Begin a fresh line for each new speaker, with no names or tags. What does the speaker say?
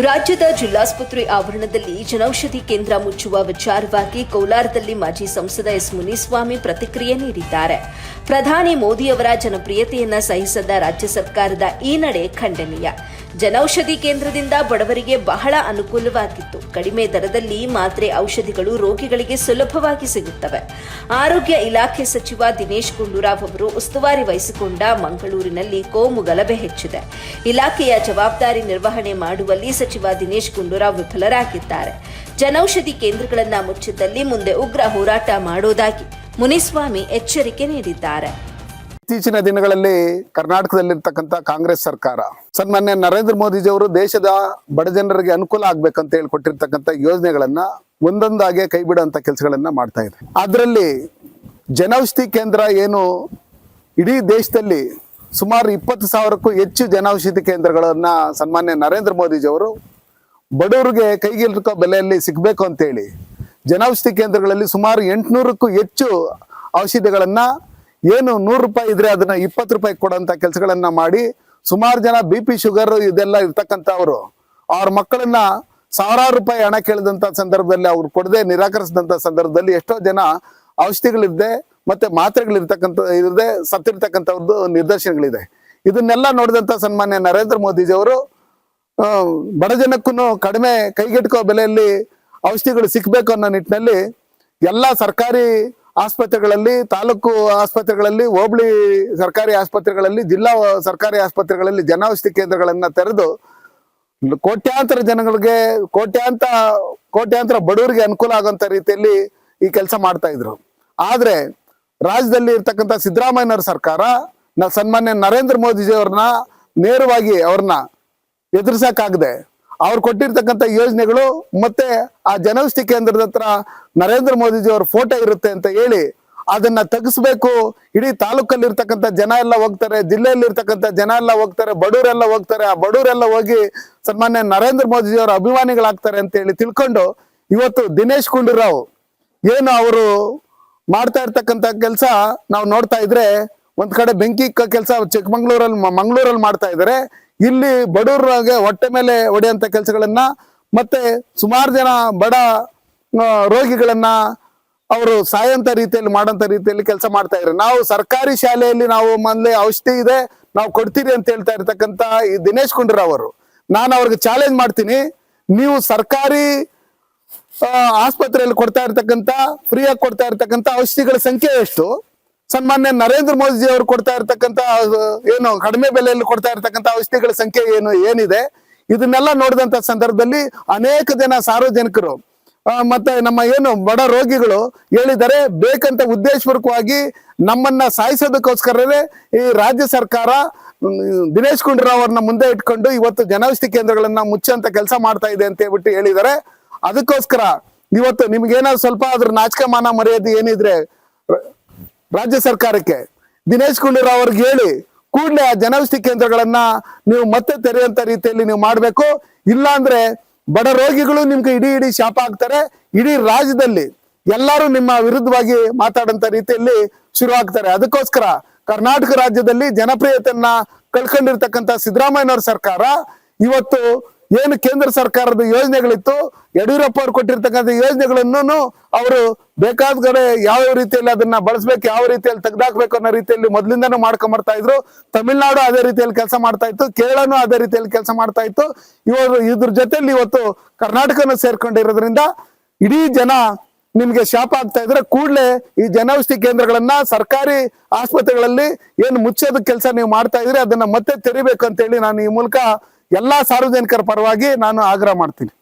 ರಾಜ್ಯದ ಜಿಲ್ಲಾಸ್ಪತ್ರೆ ಆವರಣದಲ್ಲಿ ಜನೌಷಧಿ ಕೇಂದ್ರ ಮುಚ್ಚುವ ವಿಚಾರವಾಗಿ ಕೋಲಾರದಲ್ಲಿ ಮಾಜಿ ಸಂಸದ ಎಸ್ ಮುನಿಸ್ವಾಮಿ ಪ್ರತಿಕ್ರಿಯೆ ನೀಡಿದ್ದಾರೆ. ಪ್ರಧಾನಿ ಮೋದಿಯವರ ಜನಪ್ರಿಯತೆಯನ್ನ ಸಹಿಸದ ರಾಜ್ಯ ಸರ್ಕಾರದ ಈ ನಡೆ ಖಂಡನೀಯ. ಜನೌಷಧಿ ಕೇಂದ್ರದಿಂದ ಬಡವರಿಗೆ ಬಹಳ ಅನುಕೂಲವಾಗಿತ್ತು. ಕಡಿಮೆ ದರದಲ್ಲಿ ಮಾತ್ರೆ ಔಷಧಿಗಳು ರೋಗಿಗಳಿಗೆ ಸುಲಭವಾಗಿ ಸಿಗುತ್ತವೆ. ಆರೋಗ್ಯ ಇಲಾಖೆ ಸಚಿವ ದಿನೇಶ್ ಗುಂಡೂರಾವ್ ಅವರು ಉಸ್ತುವಾರಿ ವಹಿಸಿಕೊಂಡ ಮಂಗಳೂರಿನಲ್ಲಿ ಕೋಮು ಗಲಭೆ ಹೆಚ್ಚಿದೆ. ಇಲಾಖೆಯ ಜವಾಬ್ದಾರಿ ನಿರ್ವಹಣೆ ಮಾಡುವಲ್ಲಿ ಸಚಿವ ದಿನೇಶ್ ಗುಂಡೂರಾವ್ ವಿಫಲರಾಗಿದ್ದಾರೆ. ಜನೌಷಧಿ ಕೇಂದ್ರಗಳನ್ನು ಮುಚ್ಚಿದ್ದಲ್ಲಿ ಮುಂದೆ ಉಗ್ರ ಹೋರಾಟ ಮಾಡೋದಾಗಿ ಮುನಿಸ್ವಾಮಿ ಎಚ್ಚರಿಕೆ ನೀಡಿದ್ದಾರೆ.
ಇತ್ತೀಚಿನ ದಿನಗಳಲ್ಲಿ ಕರ್ನಾಟಕದಲ್ಲಿರ್ತಕ್ಕಂಥ ಕಾಂಗ್ರೆಸ್ ಸರ್ಕಾರ ಸನ್ಮಾನ್ಯ ನರೇಂದ್ರ ಮೋದಿಜಿಯವರು ದೇಶದ ಬಡ ಜನರಿಗೆ ಅನುಕೂಲ ಆಗ್ಬೇಕಂತ ಹೇಳ್ಕೊಟ್ಟಿರ್ತಕ್ಕಂಥ ಯೋಜನೆಗಳನ್ನ ಒಂದೊಂದಾಗೆ ಕೈ ಬಿಡುವಂತ ಕೆಲಸಗಳನ್ನ ಮಾಡ್ತಾ ಇದೆ. ಅದರಲ್ಲಿ ಜನೌಷಧಿ ಕೇಂದ್ರ ಏನು ಇಡೀ ದೇಶದಲ್ಲಿ ಸುಮಾರು 20,000ಕ್ಕೂ ಹೆಚ್ಚು ಜನೌಷಧಿ ಕೇಂದ್ರಗಳನ್ನ ಸನ್ಮಾನ್ಯ ನರೇಂದ್ರ ಮೋದಿಜಿಯವರು ಬಡವರಿಗೆ ಕೈಗೆಟುಕೋ ಬೆಲೆಯಲ್ಲಿ ಸಿಗಬೇಕು ಅಂತೇಳಿ ಜನೌಷಧಿ ಕೇಂದ್ರಗಳಲ್ಲಿ ಸುಮಾರು 800ಕ್ಕೂ ಹೆಚ್ಚು ಔಷಧಿಗಳನ್ನ ಏನು 100 ರೂಪಾಯಿ ಇದ್ರೆ ಅದನ್ನ 20 ರೂಪಾಯಿ ಕೊಡುವಂತ ಕೆಲಸಗಳನ್ನ ಮಾಡಿ ಸುಮಾರು ಜನ BP ಶುಗರ್ ಇದೆಲ್ಲ ಇರ್ತಕ್ಕಂಥವ್ರು ಅವ್ರ ಮಕ್ಕಳನ್ನ ಸಾವಿರಾರು ರೂಪಾಯಿ ಹಣ ಕೇಳಿದಂತ ಸಂದರ್ಭದಲ್ಲಿ ಅವ್ರು ಕೊಡದೆ ನಿರಾಕರಿಸಿದಂತ ಸಂದರ್ಭದಲ್ಲಿ ಎಷ್ಟೋ ಜನ ಔಷಧಿಗಳಿದೆ ಮತ್ತೆ ಮಾತ್ರೆಗಳಿರ್ತಕ್ಕಂಥ ಸತ್ತಿರ್ತಕ್ಕಂಥವ್ರದ್ದು ನಿದರ್ಶನಗಳಿದೆ. ಇದನ್ನೆಲ್ಲ ನೋಡಿದಂತ ಸನ್ಮಾನ್ಯ ನರೇಂದ್ರ ಮೋದಿಜಿಯವರು ಬಡ ಜನಕ್ಕೂ ಕಡಿಮೆ ಕೈಗೆಟುಕೋ ಬೆಲೆಯಲ್ಲಿ ಔಷಧಿಗಳು ಸಿಕ್ಬೇಕು ಅನ್ನೋ ನಿಟ್ಟಿನಲ್ಲಿ ಎಲ್ಲ ಸರ್ಕಾರಿ ಆಸ್ಪತ್ರೆಗಳಲ್ಲಿ, ತಾಲೂಕು ಆಸ್ಪತ್ರೆಗಳಲ್ಲಿ, ಹೋಬಳಿ ಸರ್ಕಾರಿ ಆಸ್ಪತ್ರೆಗಳಲ್ಲಿ, ಜಿಲ್ಲಾ ಸರ್ಕಾರಿ ಆಸ್ಪತ್ರೆಗಳಲ್ಲಿ ಜನೌಷಧಿ ಕೇಂದ್ರಗಳನ್ನ ತೆರೆದು ಕೋಟ್ಯಾಂತರ ಜನಗಳಿಗೆ ಕೋಟ್ಯಾಂತರ ಬಡವರಿಗೆ ಅನುಕೂಲ ಆಗುವಂತ ರೀತಿಯಲ್ಲಿ ಈ ಕೆಲಸ ಮಾಡ್ತಾ ಇದ್ರು. ಆದ್ರೆ ರಾಜ್ಯದಲ್ಲಿ ಇರ್ತಕ್ಕಂಥ ಸಿದ್ದರಾಮಯ್ಯನವರ ಸರ್ಕಾರ ಸನ್ಮಾನ್ಯ ನರೇಂದ್ರ ಮೋದಿಜಿ ಅವ್ರನ್ನ ನೇರವಾಗಿ ಅವ್ರನ್ನ ಎದುರಿಸಕ್ಕಾಗದೆ ಅವ್ರು ಕೊಟ್ಟಿರ್ತಕ್ಕಂಥ ಯೋಜನೆಗಳು ಮತ್ತೆ ಆ ಜನೌಷಧಿ ಕೇಂದ್ರದ ಹತ್ರ ನರೇಂದ್ರ ಮೋದಿಜಿ ಅವ್ರ ಫೋಟೋ ಇರುತ್ತೆ ಅಂತ ಹೇಳಿ ಅದನ್ನ ತೆಗಿಸ್ಬೇಕು. ಇಡೀ ತಾಲೂಕಲ್ಲಿ ಇರ್ತಕ್ಕಂಥ ಜನ ಎಲ್ಲ ಹೋಗ್ತಾರೆ, ಜಿಲ್ಲೆಯಲ್ಲಿ ಇರ್ತಕ್ಕಂಥ ಜನ ಎಲ್ಲ ಹೋಗ್ತಾರೆ, ಬಡವರೆಲ್ಲ ಹೋಗ್ತಾರೆ. ಆ ಬಡವರೆಲ್ಲ ಹೋಗಿ ಸನ್ಮಾನ್ಯ ನರೇಂದ್ರ ಮೋದಿಜಿ ಅವರ ಅಭಿಮಾನಿಗಳಾಗ್ತಾರೆ ಅಂತ ಹೇಳಿ ತಿಳ್ಕೊಂಡು ಇವತ್ತು ದಿನೇಶ್ ಗುಂಡೂರಾವ್ ಏನು ಅವರು ಮಾಡ್ತಾ ಇರ್ತಕ್ಕಂಥ ಕೆಲಸ ನಾವು ನೋಡ್ತಾ ಇದ್ರೆ ಒಂದ್ ಕಡೆ ಬೆಂಕಿ ಕೆಲಸ ಮಂಗಳೂರಲ್ಲಿ ಮಾಡ್ತಾ ಇದ್ದಾರೆ. ಇಲ್ಲಿ ಬಡವರಿಗೆ ಹೊಟ್ಟೆ ಮೇಲೆ ಹೊಡೆಯಂತ ಕೆಲಸಗಳನ್ನ ಮತ್ತೆ ಸುಮಾರು ಜನ ಬಡ ರೋಗಿಗಳನ್ನ ಅವರು ಸಾಯಂತ ರೀತಿಯಲ್ಲಿ ಮಾಡಂತ ರೀತಿಯಲ್ಲಿ ಕೆಲಸ ಮಾಡ್ತಾ ಇದ್ದಾರೆ. ನಾವು ಸರ್ಕಾರಿ ಶಾಲೆಯಲ್ಲಿ ನಾವು ಮೊದಲೇ ಔಷಧಿ ಇದೆ ನಾವು ಕೊಡ್ತೀರಿ ಅಂತ ಹೇಳ್ತಾ ಇರ್ತಕ್ಕಂಥ ಈ ದಿನೇಶ್ ಗುಂಡೂರಾವ್ ಅವರು, ನಾನು ಅವ್ರಿಗೆ ಚಾಲೆಂಜ್ ಮಾಡ್ತೀನಿ, ನೀವು ಸರ್ಕಾರಿ ಆಸ್ಪತ್ರೆಯಲ್ಲಿ ಕೊಡ್ತಾ ಇರ್ತಕ್ಕಂಥ ಫ್ರೀಯಾಗಿ ಕೊಡ್ತಾ ಇರ್ತಕ್ಕಂಥ ಔಷಧಿಗಳ ಸಂಖ್ಯೆ ಎಷ್ಟು? ಸನ್ಮಾನ್ಯ ನರೇಂದ್ರ ಮೋದಿಜಿ ಅವರು ಕೊಡ್ತಾ ಇರ್ತಕ್ಕಂಥ ಏನು ಕಡಿಮೆ ಬೆಲೆಯಲ್ಲಿ ಕೊಡ್ತಾ ಇರ್ತಕ್ಕಂಥ ಔಷಧಿಗಳ ಸಂಖ್ಯೆ ಏನಿದೆ? ಇದನ್ನೆಲ್ಲ ನೋಡಿದಂತ ಸಂದರ್ಭದಲ್ಲಿ ಅನೇಕ ಜನ ಸಾರ್ವಜನಿಕರು ಮತ್ತೆ ನಮ್ಮ ಏನು ಬಡ ರೋಗಿಗಳು ಹೇಳಿದರೆ ಬೇಕಂತ ಉದ್ದೇಶಪೂರ್ವಕವಾಗಿ ನಮ್ಮನ್ನ ಸಾಯಿಸೋದಕ್ಕೋಸ್ಕರವೇ ಈ ರಾಜ್ಯ ಸರ್ಕಾರ ದಿನೇಶ್ ಗುಂಡೂರಾವ್ ಅವ್ರನ್ನ ಮುಂದೆ ಇಟ್ಕೊಂಡು ಇವತ್ತು ಜನೌಷಧಿ ಕೇಂದ್ರಗಳನ್ನ ಮುಚ್ಚಂತ ಕೆಲಸ ಮಾಡ್ತಾ ಇದೆ ಅಂತ ಹೇಳ್ಬಿಟ್ಟು ಹೇಳಿದ್ದಾರೆ. ಅದಕ್ಕೋಸ್ಕರ ಇವತ್ತು ನಿಮ್ಗೇನಾದ್ರು ಸ್ವಲ್ಪ ಅದ್ರ ನಾಚಿಕೆ ಮಾನ ಮರ್ಯಾದೆ ಏನಿದ್ರೆ ರಾಜ್ಯ ಸರ್ಕಾರಕ್ಕೆ ದಿನೇಶ್ ಗುಂಡೂರಾವ್ ಅವ್ರಿಗೆ ಹೇಳಿ ಕೂಡಲೇ ಆ ಜನೌಷಧಿ ಕೇಂದ್ರಗಳನ್ನ ನೀವು ಮತ್ತೆ ತೆರೆಯುವಂತ ರೀತಿಯಲ್ಲಿ ನೀವು ಮಾಡ್ಬೇಕು. ಇಲ್ಲ ಅಂದ್ರೆ ಬಡ ರೋಗಿಗಳು ನಿಮ್ಗೆ ಇಡೀ ಶಾಪ ಆಗ್ತಾರೆ. ಇಡೀ ರಾಜ್ಯದಲ್ಲಿ ಎಲ್ಲರೂ ನಿಮ್ಮ ವಿರುದ್ಧವಾಗಿ ಮಾತಾಡಂತ ರೀತಿಯಲ್ಲಿ ಶುರು ಆಗ್ತಾರೆ. ಅದಕ್ಕೋಸ್ಕರ ಕರ್ನಾಟಕ ರಾಜ್ಯದಲ್ಲಿ ಜನಪ್ರಿಯತೆಯನ್ನ ಕಳ್ಕೊಂಡಿರ್ತಕ್ಕಂಥ ಸಿದ್ದರಾಮಯ್ಯನವರ ಸರ್ಕಾರ ಇವತ್ತು ಏನು ಕೇಂದ್ರ ಸರ್ಕಾರದ ಯೋಜನೆಗಳಿತ್ತು, ಯಡಿಯೂರಪ್ಪ ಅವ್ರು ಕೊಟ್ಟಿರ್ತಕ್ಕಂಥ ಯೋಜನೆಗಳನ್ನು ಅವರು ಬೇಕಾದ ಕಡೆ ಯಾವ ರೀತಿಯಲ್ಲಿ ಅದನ್ನ ಬಳಸ್ಬೇಕು, ಯಾವ ರೀತಿಯಲ್ಲಿ ತೆಗೆದಾಕ್ಬೇಕು ಅನ್ನೋ ರೀತಿಯಲ್ಲಿ ಮೊದಲಿಂದನೂ ಮಾಡ್ಕೊಂಡ್ ಬರ್ತಾ ಇದ್ರು. ತಮಿಳ್ನಾಡು ಅದೇ ರೀತಿಯಲ್ಲಿ ಕೆಲಸ ಮಾಡ್ತಾ ಇತ್ತು, ಕೇರಳನೂ ಅದೇ ರೀತಿಯಲ್ಲಿ ಕೆಲಸ ಮಾಡ್ತಾ ಇತ್ತು. ಇದ್ರ ಜೊತೆಲಿ ಇವತ್ತು ಕರ್ನಾಟಕನ ಸೇರ್ಕೊಂಡಿರೋದ್ರಿಂದ ಇಡೀ ಜನ ನಿಮ್ಗೆ ಶಾಪ ಆಗ್ತಾ ಇದ್ರೆ ಕೂಡಲೇ ಈ ಜನೌಷಧಿ ಕೇಂದ್ರಗಳನ್ನ ಸರ್ಕಾರಿ ಆಸ್ಪತ್ರೆಗಳಲ್ಲಿ ಏನು ಮುಚ್ಚೋದ ಕೆಲಸ ನೀವು ಮಾಡ್ತಾ ಇದ್ರೆ ಅದನ್ನ ಮತ್ತೆ ತೆರಿಬೇಕು ಅಂತ ಹೇಳಿ ನಾನು ಈ ಮೂಲಕ ಎಲ್ಲಾ ಸಾರ್ವಜನಿಕರ ಪರವಾಗಿ ನಾನು ಆಗ್ರಹ ಮಾಡ್ತೀನಿ.